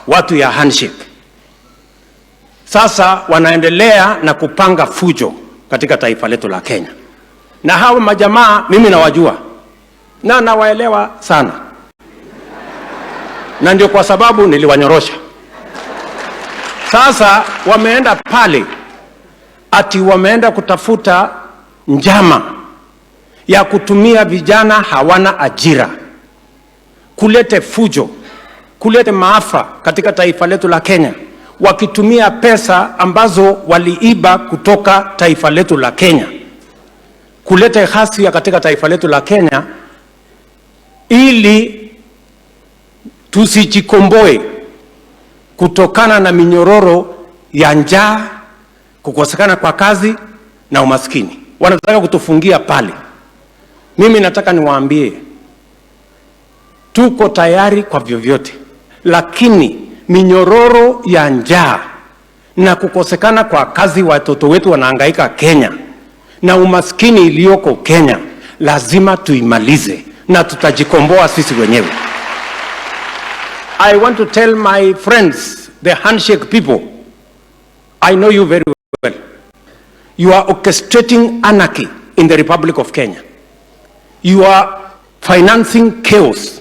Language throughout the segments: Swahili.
watu ya handshake. Sasa wanaendelea na kupanga fujo katika taifa letu la Kenya. Na hawa majamaa mimi nawajua na nawaelewa sana, na ndio kwa sababu niliwanyorosha. Sasa wameenda pale ati wameenda kutafuta njama ya kutumia vijana hawana ajira, kulete fujo, kulete maafa katika taifa letu la Kenya, wakitumia pesa ambazo waliiba kutoka taifa letu la Kenya, kulete ghasia katika taifa letu la Kenya ili tusijikomboe kutokana na minyororo ya njaa, kukosekana kwa kazi na umaskini. Wanataka kutufungia pale. Mimi nataka niwaambie, tuko tayari kwa vyovyote, lakini minyororo ya njaa na kukosekana kwa kazi, watoto wetu wanahangaika Kenya, na umaskini iliyoko Kenya lazima tuimalize, na tutajikomboa sisi wenyewe. I want to tell my friends, the handshake people, I know you very well. You are orchestrating anarchy in the Republic of Kenya. You are financing chaos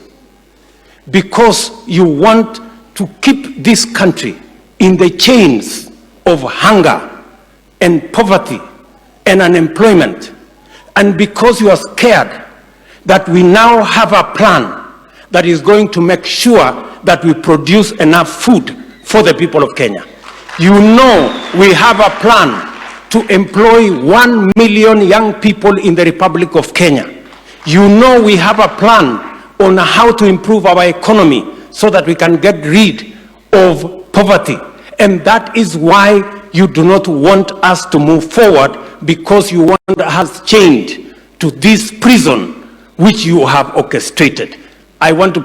because you want to keep this country in the chains of hunger and poverty and unemployment. And because you are scared that we now have a plan that is going to make sure that we produce enough food for the people of Kenya. You know we have a plan to employ 1 million young people in the Republic of Kenya. You know we have a plan on how to improve our economy so that we can get rid of poverty. And that is why you do not want us to move forward, because you want us chained to this prison which you have orchestrated. I want to